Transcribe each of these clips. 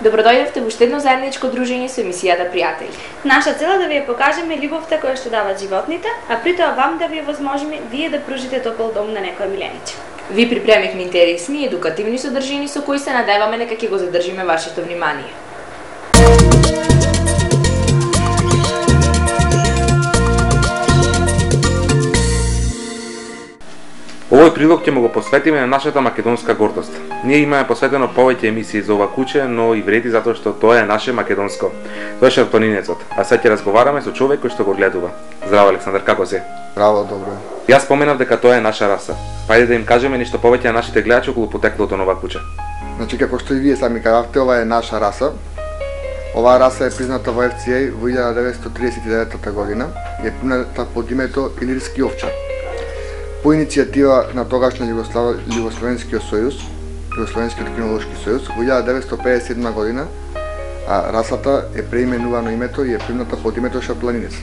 Добродојдовте во уште едно заедничко дружење со емисијата Пријатели. Наша цел е да ви ја покажеме љубовта која што дават животните, а при тоа вам да ви ја возможиме вие да пружите топол дом на некој миленице. Ви припремивме интересни и едукативни содржини со кои се надеваме дека ќе го задржиме вашето внимание. Овој прилог ќе му го посветиме на нашата македонска гордост. Ние имаме посветено повеќе емисии за ова куче, но и вреди затоа што тоа е наше македонско. Тоа е шарпланинецот, а сега ќе разговараме со човек кој што го гледува. Здраво, Александар, како си? Здраво, добро. Јас споменав дека тоа е наша раса. Пајде да им кажеме нешто повеќе на нашите гледачи околу потеклото на ова куче. Значи, како што и вие сами кажавте, ова е наша раса. Оваа раса е призната во FCA во 1939 година и е призната под името Илирски овчар. По иницијатива на тогашна Југословенскиот сојуз, Југословенскиот кинолошки сојуз, во 1957 година расата е преименувано името и е примната под името шарпланинец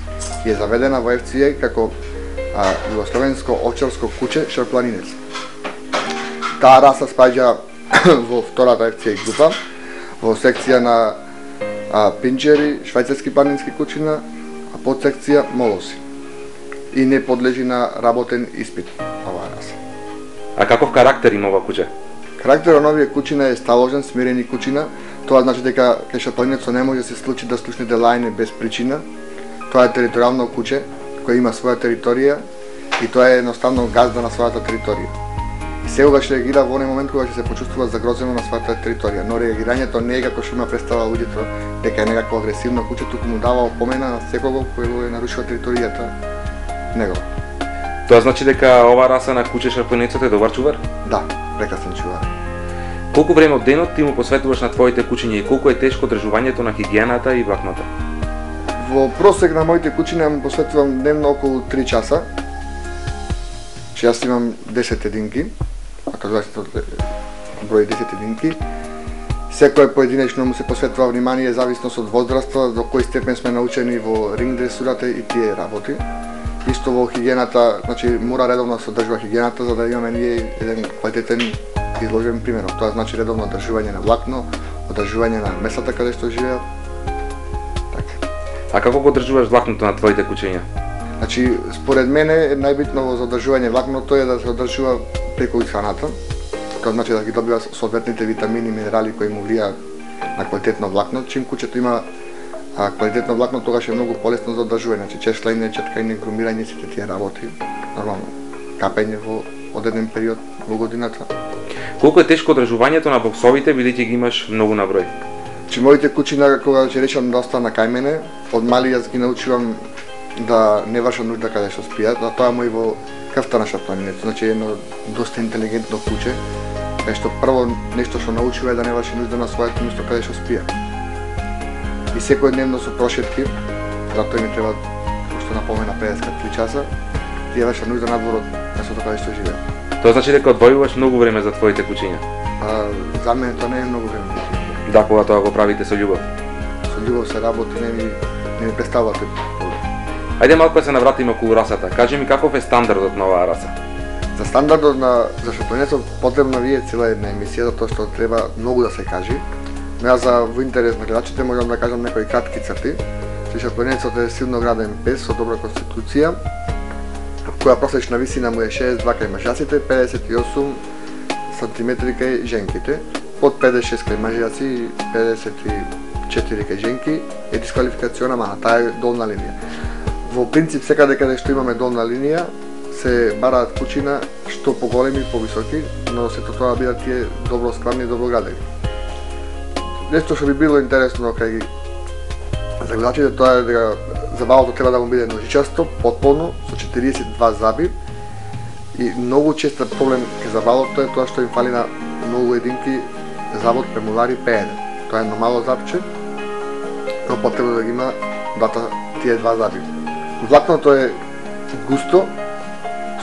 и е заведена во FCA како југословенско овчарско куче шарпланинец. Таа раса спаѓа во втората FCA група, во секција на пинчери, швајцарски планински кучина, а подсекција молоси. И не подлежи на работен испит оваа раса. А каков карактер има ова куче? Карактерот на овие кучина е сталожен, смирени кучина. Тоа значи дека кај шарпланинецот не може да се случи да слушнете лајне без причина. Тоа е територијално куче кој има своја територија и тоа е едноставно газда на својата територија. И секогаш реагира во оној момент кога ќе се почувствува загрозено на својата територија, но реагирањето не е како што има представа луѓето дека е некако агресивно куче, туку му дава опомена на секого кој е нарушува територијата негова. Тоа значи дека оваа раса на куче шарпланинецот е добар чувар? Да, прекрасен чувар. Колку време од денот ти му посветуваш на твоите кучиња и колку е тешко одржувањето на хигиената и влакното? Во просек на моите кучиња му посветувам дневно околу 3 часа. Че јас имам 10 единки, а кажувате број 10 единки. Секој поединечно му се посветува внимание зависно од возраста, до кој степен сме научени во ринг дресурата и тие работи. Исто во хигиената, значи мора редовно да се одржува хигиената за да имаме ние еден квалитетен изложен пример. Тоа значи редовно одржување на влакно, одржување на местата каде што живеат. Така. А како го одржуваш влакното на твоите кучиња? Значи, според мене најбитно за одржување влакното е да се одржува преку исхраната. Тоа значи да ги добива соодветните витамини и минерали кои му влијаат на квалитетно влакно. Чим кучето има квалитетно влакно, тогаш е многу полесно за одржување. Значи, чешљање, четкање, грумирање, сите тие работи, нормално, капење во одреден период во годината. Колку е тешко одржувањето на боксовите, бидејќи ги имаш многу на број? Значи, моите кучиња, кога ќе речам да остана кај мене, од мали јас ги научувам да не вршат нужда каде што спијат, а тоа му и во крвта на шарпланинецот. Значи, едно доста интелигентно куче, кај што прво нешто што научува е да не врши нужда на своето место каде што спија. И секој дневно со прошетки, затоа ми треба, како што напомена, 53 часа, тие вршат нужда надвор од местото каде што живеат. Тоа значи дека одвојуваш многу време за твоите кучиња? За мене тоа не е многу време. Да, кога тоа го правите со љубов? Со љубов се работи, не ми представувате. Ајде малку да се навратиме околу расата. Кажи ми каков е стандардот на оваа раса? За стандардот за шарпланинецот потребна ви е цела една емисија, затоа што треба многу да се кажи. Но јас во интерес на гледачите можам да кажам некои кратки црти. Шарпланинецот е силно граден пес со добра конституција, која просечна висина му е 62 кај мажјаците, 58 см кај женките, под 56 кај мажјаци и 54 кај женки е дисквалификациона таа е долна линија. Во принцип секаде каде што имаме долна линија се бараат кучина што поголеми и повисоки, но сето тоа бидат тие добро складни и добро градени. Нешто што би било интересно кај за гледачите тоа е дека забавото треба да му биде ножичасто, потполно, со 42 заби и многу чест проблем кај забавото е тоа што им фали на многу единки завод премулари P1. Тоа е едно мало запче, но потребно да ги има тие два заби. Влакното е густо,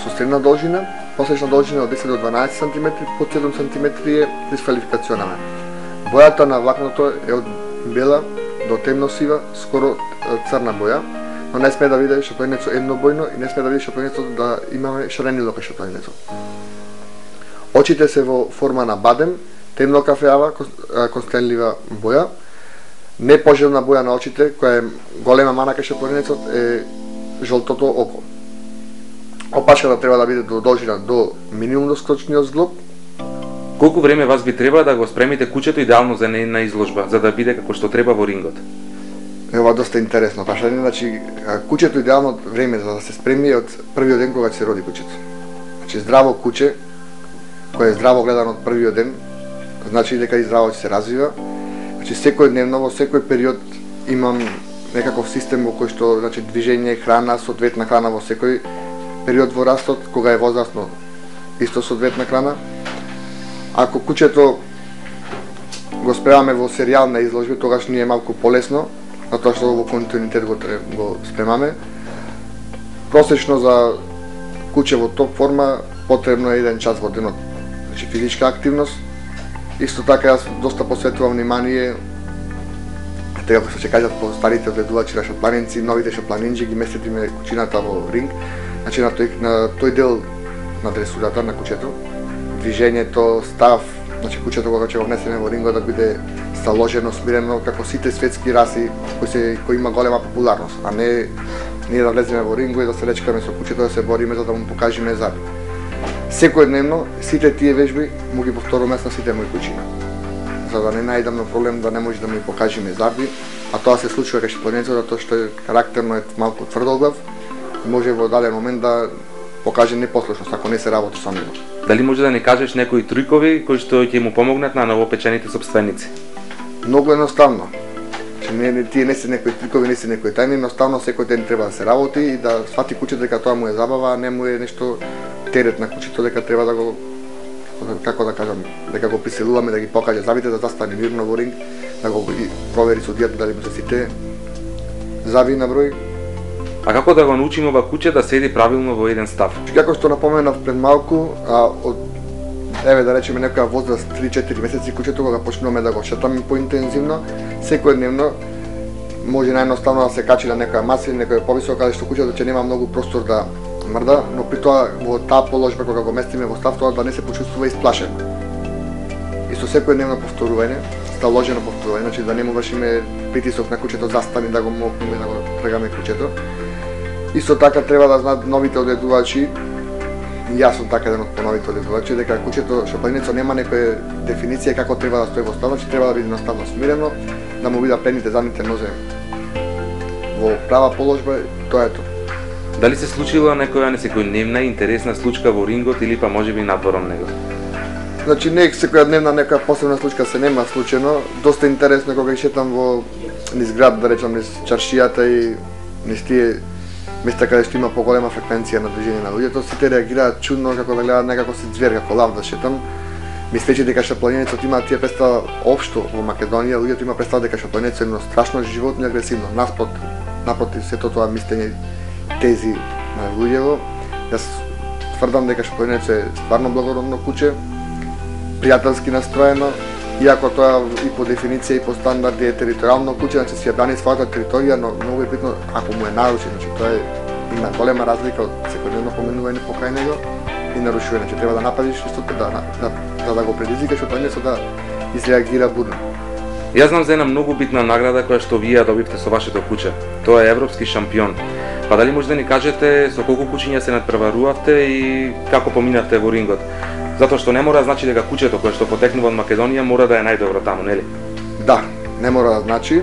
со средна должина, посечна должина од 10 до 12 см, под 7 см е дисквалификационална. Бојата на влакното е од бела до темно сива, скоро црна боја, но не сме да види шарпланинецот еднобојно и не сме да види шарпланинецот да имаме шаренило кај шарпланинецот. Очите се во форма на бадем темно кафеава, костенлива боја, не пожелна боја на очите, која е голема мана кај шапланинецот, е жолтото око. Опашката треба да биде додолжина до минимум до скочниот зглоб. Колку време вас би треба да го спремите куќето идеално за нејна изложба, за да биде како што треба во рингот? Ова доста интересно прашање, значи куќето идеално време за да се спреми е од првиот ден кога ќе се роди куќето. Значи здраво куќе, кое е здраво гледано од првиот ден, значи дека и здраво ќе се развива. Значи секојдневно во секој период имам некаков систем во кој што значи движење, храна, соодветна храна во секој период во растот, кога е возрасно исто соодветна храна. Ако куќето го спремаме во серијална изложби, тогаш ни е малку полесно, затоа што во континуитет го спремаме. Просечно за куќе во топ форма потребно е 1 час во денот, значи физичка активност. Исто така јас доста посветувам внимание, така што ќе кажат по старите одгледувачи на шапланинци, новите шапланинџи ги местетиме куќината во ринг, значи на тој дел на дресурата на куќето, движењето, став, значи куќето кога ќе го внесеме во рингот да биде заложено, смирено како сите светски раси кои има голема популарност, а не ние да влеземе во рингот и да се лечкаме со куќето да се бориме за да му покажеме заби. Секојдневно сите тие вежби му ги повторуваме на сите мои куќини, за да не најдам проблем да не може да му покажеме заби, а тоа се случува кај шапланинецот затоа што карактерно е малку тврдоглав, може во даден момент да покаже непослушност ако не се работи со него. Дали може да ни кажеш некои трикови кои што ќе му помогнат на новопечените сопственици? Многу едноставно. Тие не се некои трикови, не се некои тајни, едноставно секој ден треба да се работи и да свати куќето дека тоа му е забава, а не му е нешто терет на куќето, дека треба да го, како да кажам, дека го приселуваме да ги покаже забите, да застане мирно во ринг, да го провери судијата дали му се сите заби на број. А како да го научиме ова куќе да седи правилно во еден став? Како што напоменав пред малку, од да речеме некоја возраст 3-4 месеци куќето кога почнуваме да го шетаме поинтензивно, секојдневно може наједноставно да се качи на некоја маса или некоја повисока, каде што куќето ќе нема многу простор да мрда, но при тоа во таа положба кога го местиме во став, тоа да не се почувствува исплашено. И со секојдневно повторување, заложено повторување, значи да не му вршиме притисок на куќето застани да го мокнеме да го тргаме куќето. Исто така треба да знаат новите одредувачи, и јас сум така еден од поновите одредувачи, дека куќето шапланинецот нема некоја дефиниција како треба да стои во став, значи треба да биде едноставно смирено, да му бидат предните задните нозе во права положба, тоа е тоа. Дали се случила некоја несекојдневна интересна случка во рингот или па можеби надворон него? Значи не секојдневна некоја посебна случка се нема случајно, доста интересно кога шетам во низ град, да речам низ чаршијата и низ тие места каде што има поголема фреквенција на движење на луѓето, сите реагираат чудно како да гледаат некако си ѕвер, како лав да шетам. Мислејќи дека шапланинецот има тие представа општо во Македонија, луѓето има представа дека шапланинецот е едно страшно животно и агресивно. Напротив, сето тоа мислење тези на луѓево. Јас тврдам дека шапланинецот е стварно благородно куќе, пријателски настроено, иако тоа и по дефиниција и по стандарди е територијално куќе, значи си ја брани својата територија, но многу е битно ако му е наруши, значи тоа има голема разлика од секојдневно поминување покрај него и нарушување, значи треба да нападиш истото да го предизвикаш шапланинецот да изреагира бурно. Јас знам за една многу битна награда која што вие ја добивте со вашето куќе. Тоа е европски шампион. Па дали може да ни кажете со колку куќиња се надпреварувавте и како поминавте во рингот? Затоа што не мора да значи дека куќето кое што потекнува од Македонија мора да е најдобро таму, нели? Да, не мора да значи.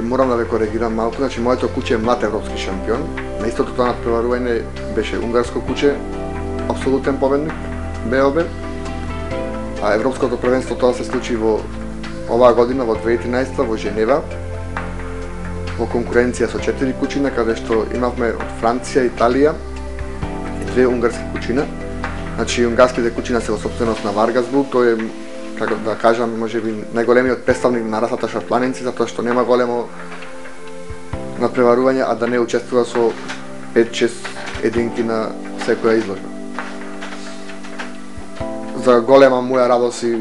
Морам да ве коригирам малку, значи моето куќе е млад европски шампион. На истото тоа надпреварување беше унгарско куќе, апсолутен победник, БОБ. А европското првенство тоа се случи во оваа година во 2013 во Женева. Во конкуренција со 4 куќина, каде што имавме од Франција, Италија и 2 унгарски куќина. Значи, унгарските куќина се во собственост на Варгасбул, тој е, како да кажам, можеби најголемиот представник на расата шапланинци, затоа што нема големо надпреварување, а да не учествува со 5-6 единки на секоја изложба. За голема моја радост и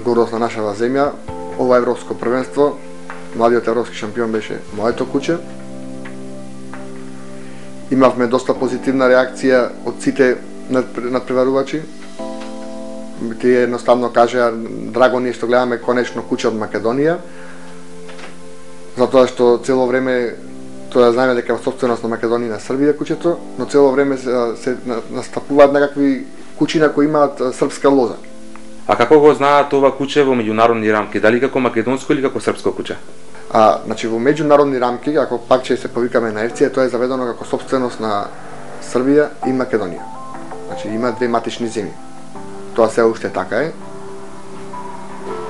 гордост на нашава земја, ова европско првенство, младиот европски шампион беше моето куќе. Имавме доста позитивна реакција од сите надпреварувачи. тие едноставно кажа драго ни што гледаме конечно куќа од Македонија, затоа што цело време тоа знаеме дека е собственост на Македонија и на Србија куќето, но цело време се настапуваат некакви куќи на кои имаат српска лоза. А како го знаат ова куќе во меѓународни рамки? Дали како македонско или како српско куќе? Значи во меѓународни рамки, ако пак ќе се повикаме на ЕФЦИ, тоа е заведено како собственост на Србија и Македонија. Значи има две матични земји. Тоа се уште така е.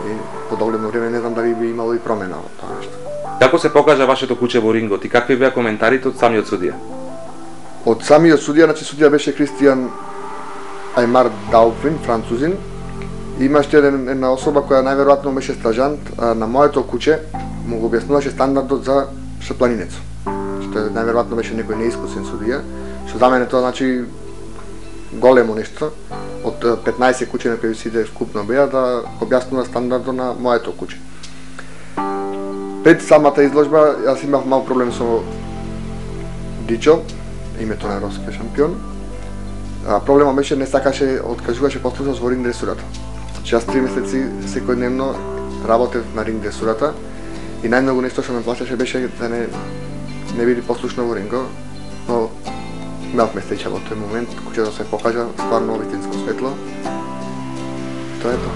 И по догледно време не знам дали би имало и промена во тоа нешто. Како се покажа вашето куќе во рингот и какви беа коментарите од самиот судија? Од самиот судија, значи судија беше Кристијан Аймар Даупвин, французин. Имаше една особа која најверојатно беше стажант на моето куќе, му го објаснуваше стандардот за шапланинецо. Што најверојатно беше некој неискусен судија, што за мене тоа значи големо нешто. Од 15 куќе на кои сите скупно беа да објаснува стандардот на моето куќе. Пред самата изложба јас имав мал проблем со Дичо, името на руски шампион. Проблемот беше не сакаше, откажуваше послушност во ринг дресурата. Јас 3 месеци секојдневно работев на ринг дресурата и најмногу нешто што ме плашеше беше да не биде послушно во рингот, но имавме среќа во тој момент, куќето се покажа стварно вистинско светло. Тоа е тоа.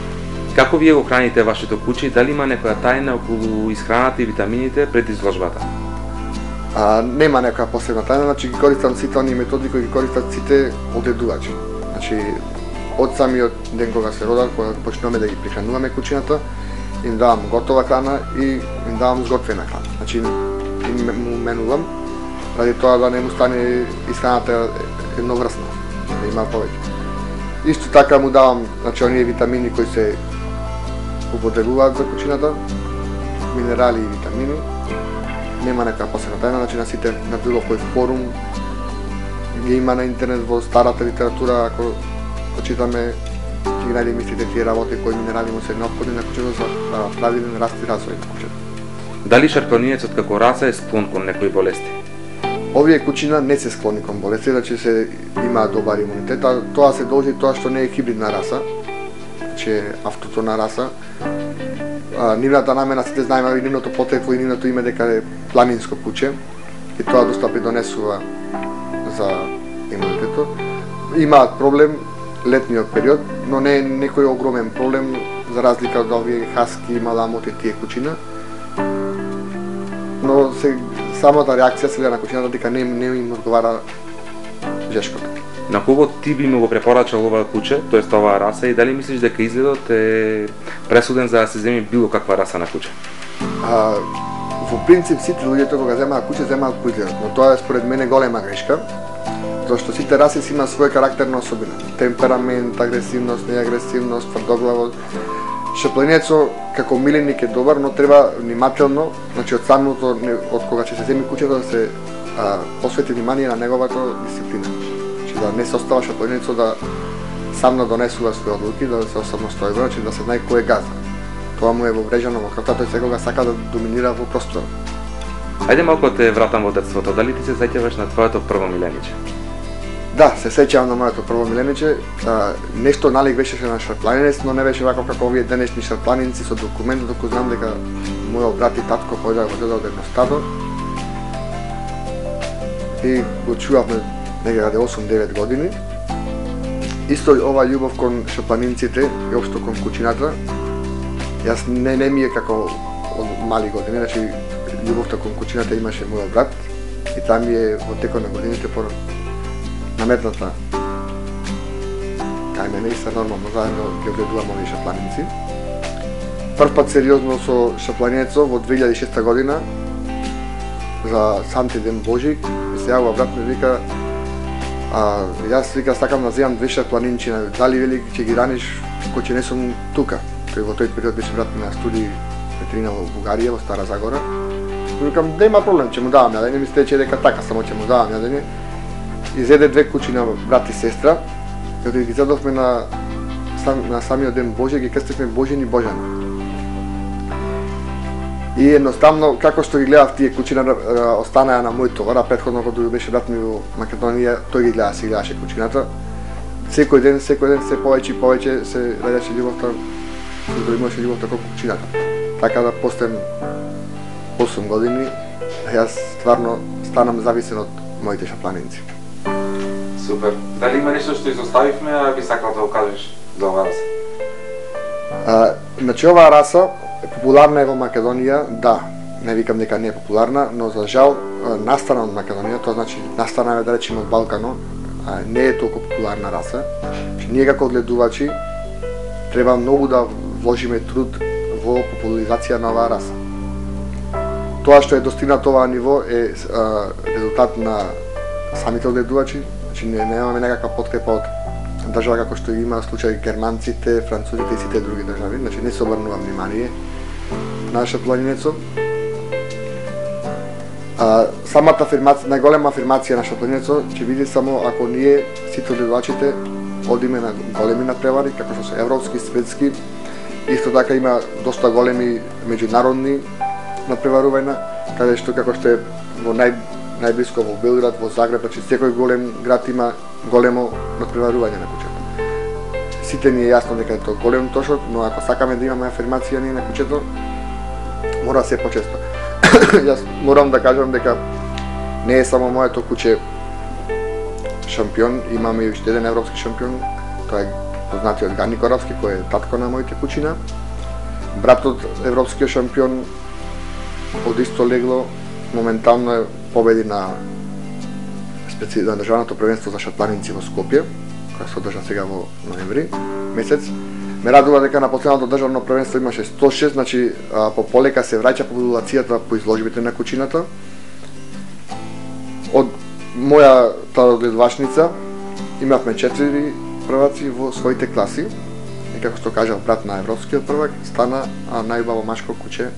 Како вие го храните вашето куќе и дали има некоја тајна околу исхраната и витамините пред изложбата? Нема некоја посебна тајна, значи ги користам сите оние методи кои ги користат сите одедувачи. Значи од самиот ден кога се родат, кога почнуваме да ги прихрануваме куќината, им давам готова храна и им давам зготвена храна. Значи му менувам ради тоа да не му стане исхраната едноврсна, да има повеќе. Исто така му давам значи оние витамини кои се употребуваат за куќината, минерали и витамини. Нема некоја посебна тајна, значи на сите на било кој форум ги има на интернет во старата литература, ако почитаме ќе ги најдеме истите тие работи кои минерали му се неопходни на куќето за правилен раст и развој на куќето. Дали шарпанинецот како раса е склон кон некои болести? Овие куќина не се склони кон болести, значи се имаат добар имунитет, а тоа се должи тоа што не е хибридна раса, че е автотона раса. Нивната намена сите знаеме и нивното потрекло и нивното име дека е планинско куќе и тоа доста придонесува за имунитетот. Имаат проблем летниот период, но не е некој огромен проблем за разлика од овие хаски, маламути, тие куќина. Но самата реакција се гледа на куќината дека не им одговара жешкото. На кого ти би му го препорачал ова куќе, тоест оваа раса, и дали мислиш дека изгледот е пресуден за да се земи било каква раса на куќе? Во принцип сите луѓето кога земаат куќе земаат по изгледот, но тоа е според мене голема грешка, зашто сите раси си имаат своја карактерна особина, темперамент, агресивност, неагресивност, тврдоглавост. Шапланинецот како миленик е добар, но треба внимателно, значи од самото од кога ќе се земи куќето да се посвети внимание на неговата дисциплина. Значи да не се остава шапланинецот да сам донесува своји одлуки, да се осамостојува, значи да се знае кој е газда. Тоа му е воврежано во крвта, тој секогаш сака да доминира во просторот. Ајде малку те вратам во детството. Дали ти се сеќаваш на твоето прво милениче? Да, се сеќавам на моето прво милениче. Нешто налик беше на шарпланинец, но не беше вако како овие денешни шарпланинци со документ, докато знам дека мојот брат и татко појдоа во дедо од едно стадо. И го чувавме некаде 8-9 години. Исто ова љубов кон шарпланинците и општо кон куќината, јас не ми е како од мали години, значи љубовта кон куќината имаше мојот брат и таа ми е во текот на годините наметната кај мене и се нормално заедно ги огледувам овие шапланинци. Прв пат сериозно со шапланинецот во 2006 година за Санти ден Божик ми се јавува брат ми вика јас вика сакам да земам 2 шапланинчи, дали вели ќе ги раниш кој ќе не сум тука. Тој во тој период беше брат ми на студии ветерина во Бугарија, во Стара Загора. Викам, да има проблем, ќе му давам јадење, ми се рече дека така, само ќе му давам јадење. Изеде 2 куќи на брат и сестра, кога ги зедовме на самиот ден Божи, ги крстевме Божин и Божан. И едноставно, како што ги гледав тие куќи, останаа на мој товар, а претходно кога беше брат ми во Македонија, тој ги гледа, си гледаше куќината. секој ден се повеќе и повеќе се раѓаше љубовта, се имаше љубовта кон кучината. Така да после 8 години јас стварно станам зависен од моите шапланинци. Супер. Дали има нешто што изоставивме, а би сакал да го кажеш за оваа раса? Значи оваа раса е популарна е во Македонија, да. Не викам дека не е популарна, но за жал настана од Македонија, тоа значи настана да речеме од Балканот, не е толку популарна раса. Значи, ние како одгледувачи треба многу да вложиме труд во популаризација на оваа раса. Тоа што е достигнато оваа ниво е резултат на самите одгледувачи, значи немаме некаква подкрепа од држава како што има случај германците, французите и сите други држави, значи не се обрнува внимание на шапланинецот. Самата афирмација, најголема афирмација на шапланинецот ќе биде само ако ние сите одгледувачите одиме на големи натпревари, како што се европски, светски. Исто така има доста големи меѓународни натпреварувања, каде што како што е во најблиско во Белград, во Загреб, значи секој голем град има големо натпреварување на кучето. Сите ни е јасно дека е тоа голем трошок, но ако сакаме да имаме афирмација ние на кучето, мора се почесто. Јас морам да кажам дека не е само моето куче шампион, имаме и уште еден европски шампион, тоа е познатиот Гани Коравски, кој е татко на моите кучина. Братот европскиот шампион од исто легло моментално е победи на државното првенство за шатланинци во Скопје, која се одржа сега во ноември месец. Ме радува дека на последното државно првенство имаше 106, значи полека се враќа популацијата по изложбите на кучината. Од мојата одгледувачница имавме 4 прваци во своите класи. И како што кажав, брат на европскиот првак стана најубаво машко куче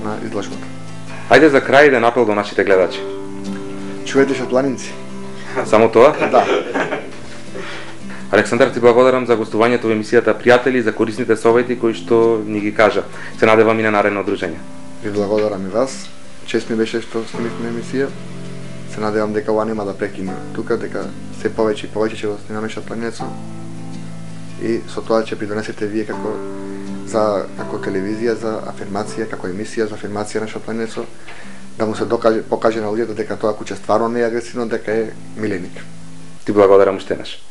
на изложбата. Ајде за крај еден апел до нашите гледачи. Чуете шатланинци. Само тоа? Да. Александар, ти благодарам за гостувањето во емисијата Пријатели, за корисните совети кои што ни ги кажа. Се надевам и на наредно дружење. Ви благодарам и вас. Чест ми беше што снимивме емисија. Се надевам дека ова нема да прекине тука, дека се повеќе и повеќе ќе го снимаме шатланинецот. И со тоа ќе придонесете вие како телевизија за афирмација, како емисија за афирмација на шатланинецот, да му се покаже на луѓето дека тоа куче стварно не е агресивно, дека е миленик. Ти благодарам уште еднаш.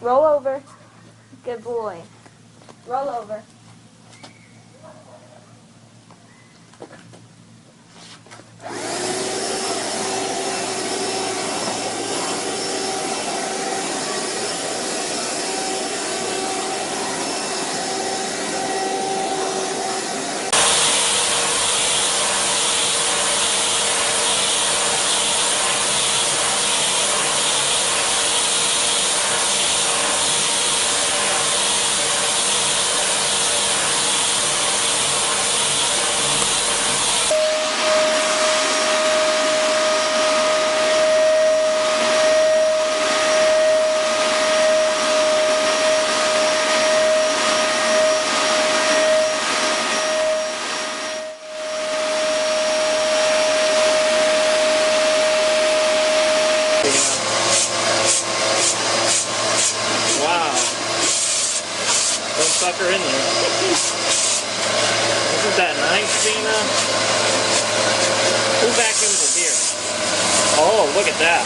Roll over. Good boy. Roll over. Sucker in there. Isn't that nice, Gina? Who vacuums the beer? Oh, look at that.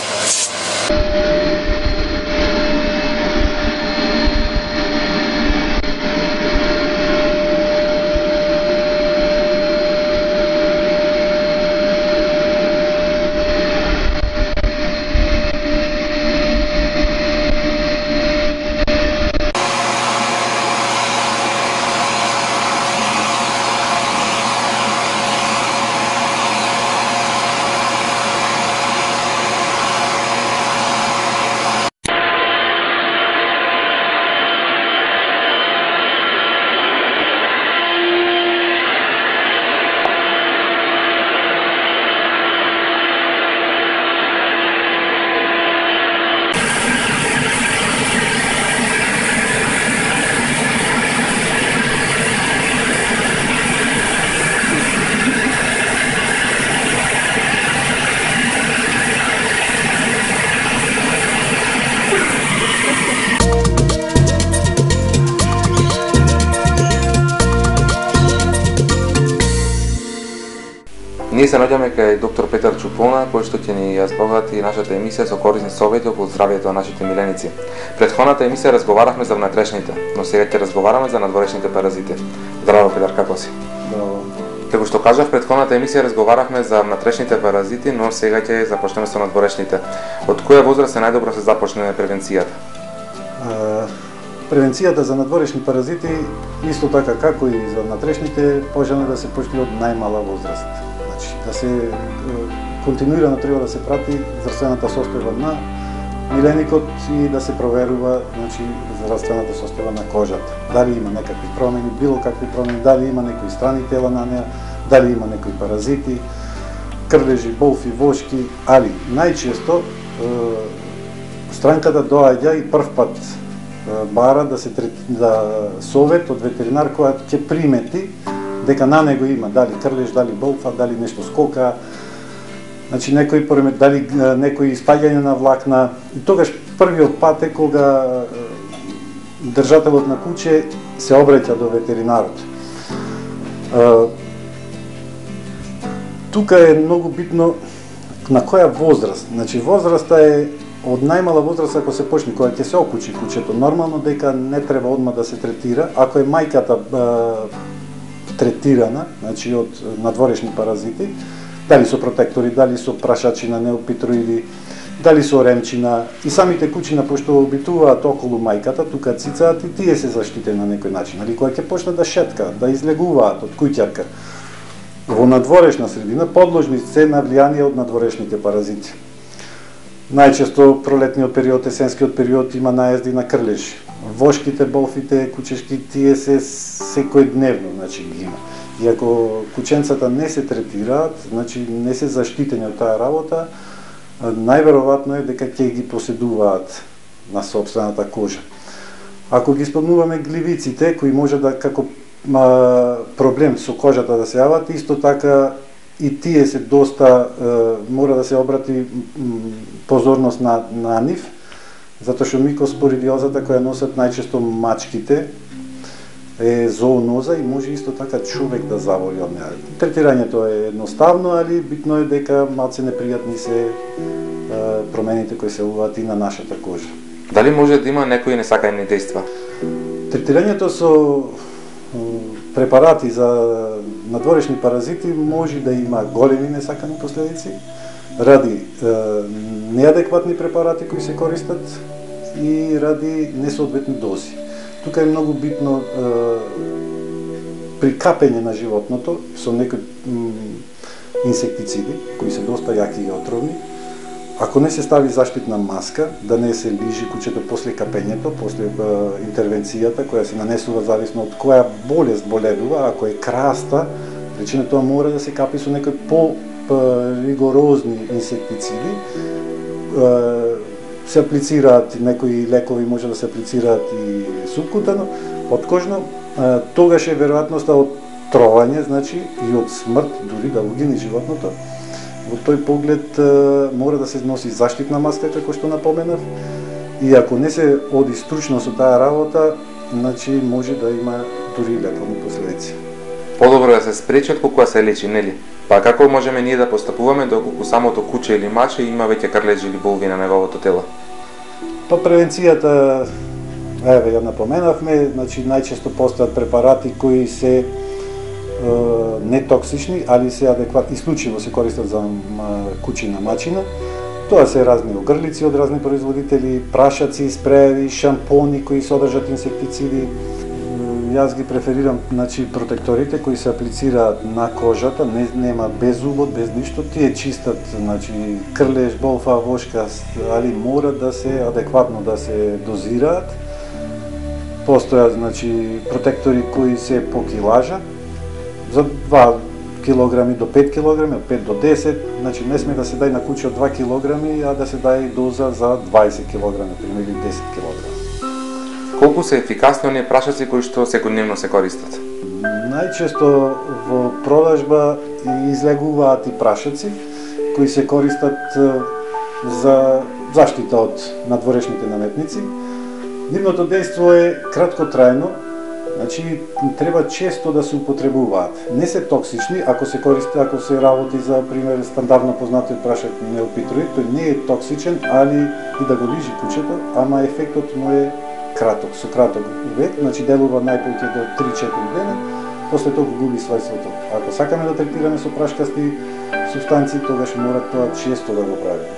Ние се наоѓаме кај доктор Петар Чупона, кој што ќе ни ја збогати нашата емисија со корисни совети околу здравјето на нашите миленици. Претходната емисија разговаравме за внатрешните, но сега ќе разговараме за надворешните паразити. Здраво, Петар, како си? Здраво. Како што кажав, претходната емисија разговаравме за внатрешните паразити, но сега ќе започнеме со надворешните. Од која возраст е најдобро се започне превенцијата? Превенцијата за надворешни паразити, исто така како и за внатрешните, пожелно да се почне од најмала возраст. Значи, да се континуирано треба да се прати здравствената состојба на миленикот и да се проверува, значи, здравствената состојба на кожата. Дали има некакви промени, било какви промени, дали има некои страни тела на неа, дали има некои паразити, крлежи, болфи, вошки, али најчесто странката доаѓа и прв пат бара да се совет од ветеринар која ќе примети дека на него има дали крлеж, дали болфа, дали нешто скока, значи некој поремет, дали некој испаѓање на влакна. И тогаш првиот пат е кога држателот на куќе се обраќа до ветеринарот. Тука е многу битно на која возраст. Значи возраста е од најмала возраст ако се почне, кога ќе се окучи куќето, нормално дека не треба одма да се третира. Ако е мајката третирана, значи од надворешни паразити, дали со протектори, дали со прашачина, неопитроиди, дали со ремчина, и самите куќина пошто обитуваат околу мајката, тука цицаат и тие се заштитени на некој начин. Али кога ќе почнат да шеткаат, да излегуваат од куќарка во надворешна средина, подложни се на влијание од надворешните паразити. Најчесто пролетниот период, есенскиот период има наезди на крлежи. Вошките, болфите, кучешки, тие се секојдневно, значи ги има. И ако кученцата не се третираат, значи не се заштитени од таа работа, најверојатно е дека ќе ги поседуваат на собствената кожа. Ако ги спомнуваме гливиците, кои може да како проблем со кожата да се јават, исто така и тие се доста, мора да се обрати позорност на нив, затоа што микоспоридиозата која носат најчесто мачките е зооноза и може исто така човек да заболи од неа. Третирањето е едноставно, али битно е дека малце непријатни се промените кои се јавуваат и на нашата кожа. Дали може да има некои несакани дејства? Третирањето со препарати за надворешни паразити може да има големи несакани последици ради неадекватни препарати кои се користат и ради несоодветни дози. Тука е многу битно при капење на животното со некои инсектициди кои се доста јаки и отровни. Ако не се стави заштитна маска, да не се лижи куќето после капењето, после интервенцијата која се нанесува зависно од која болест боледува, ако е краста, причина тоа мора да се капи со некои по-ригорозни инсектициди. Се аплицираат некои лекови, може да се аплицираат и субкутано, подкожно, тогаш е веројатноста од тровање, значи и од смрт, дури да угини животното. Во тој поглед мора да се носи заштитна маска, како што напоменав, и ако не се оди стручно со таа работа, значи може да има дури летални последици. Подобро да се спречи отколку да се лечи, нели? Па како можеме ние да постапуваме доколку самото куче или маче има веќе крлежи или болви на неговото тело? Па превенцијата, ја напоменавме, значи најчесто постојат препарати кои се нетоксични, али се адекватни, исклучиво се користат за кучина, мачина. Тоа се разни огрлици од разни производители, прашаци, спрееви, шампони кои содржат инсектициди. Јас ги преферирам, значи, протекторите кои се аплицираат на кожата, нема без убод, без ништо, тие чистат, значи, крлеж, болфа, вошка, али мора да се адекватно да се дозираат. Постојат, значи, протектори кои се по килажа, за 2 килограми до 5 килограми, од 5 до 10, значи не сме да се дај на куќе од 2 килограми, а да се дај доза за 20 килограми, пример, или 10 килограми. Колку се ефикасни оние прашаци кои што секојдневно се користат? Најчесто во продажба излегуваат и прашаци кои се користат за заштита од надворешните наметници. Нивното дејство е краткотрајно, Значи треба често да се употребуваат. Не се токсични ако се користи, ако се работи за пример стандардно познатиот прашок неопитроид, тој не е токсичен, али и да го лижи кучето, ама ефектот му е краток, со краток век, значи делува најповеќе до 3-4 дена, после тоа губи својството. Ако сакаме да третираме со прашкасти субстанции, тогаш мора тоа често да го правиме.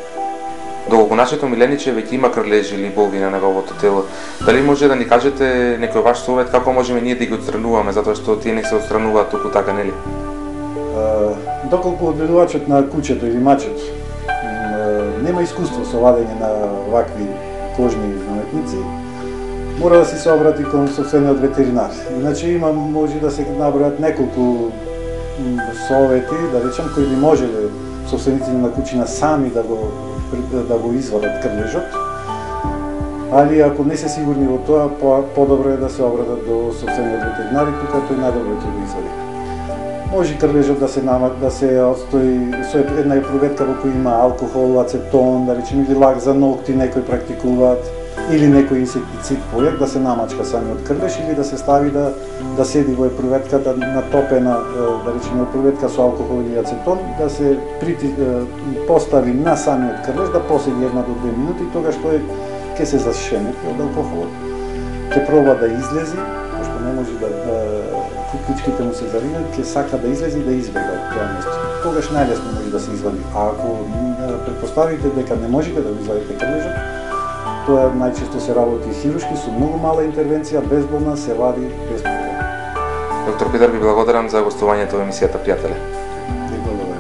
Долгоначето милениче веќе има крлежи или болви на неговото тело. Дали може да ни кажете некој ваш совет како можеме ние да ги отстрануваме, затоа што тие не се отстрануваат туку така, нели? Доколку одгледувачот на кучето или мачето нема искуство со вадење на вакви кожни наметници, мора да се обрати кон собствениот ветеринар. Иначе може да се набројат неколку совети, да речем, кои би можеле собствениците на кучина сами да го извадат крлежот, али ако не се сигурни во тоа, подобро е да се обратат до собствениот ветеринар и тука тој најдобро ќе го извади. Може крлежот да се отстои со една проветка во која има алкохол, ацетон, да речем, или лак за ногти некои практикуваат, или некој инсектицид појак да се намачка самиот крлеж или да се стави да седи во проветката натопена, да речеме проветка со алкохол или ацетон, да се постави на самиот крлеж, да поседи 1 до 2 минути, тогаш тој ќе се зашемети од алкохолот. Ќе проба да излези, пошто не може да кукичките му се заринат, ќе сака да излези и да избега од тоа место. Тогаш најлесно може да се извади. А ако предпоставите дека не можете да го извадите крлежот, тоа најчесто се работи хируршки со многу мала интервенција, безболна, се вади без проблем. Доктор Петар, ви благодарам за гостувањето во емисијата, пријателе. Ви благодарам.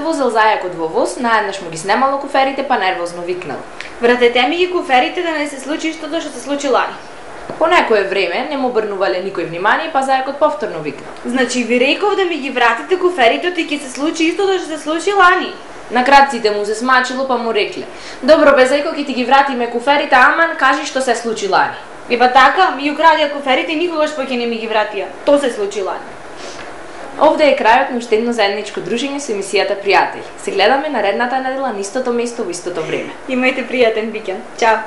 Возел зајакот во воз, наеднаш му ги снемало куферите, па нервозно викнал: Вратете ми ги куферите да не се случи истото што се случи лани. По некое време не му обрнувале никој внимание, па зајакот повторно викнал: Значи ви реков да ми ги вратите куферите и ќе се случи истото што се случи лани. На крадците му се смачило, па му рекле: Добро бе, зајко, ќе ти ги вратиме куферите, аман кажи што се случи лани. И па така, ми украдија куферите и никогаш поќе не ми ги вратија. То се случи лани. Овде е крајот на уште едно заедничко дружење со емисијата Пријатели. Се гледаме наредната недела на истото место во истото време. Имајте пријатен викенд. Чао!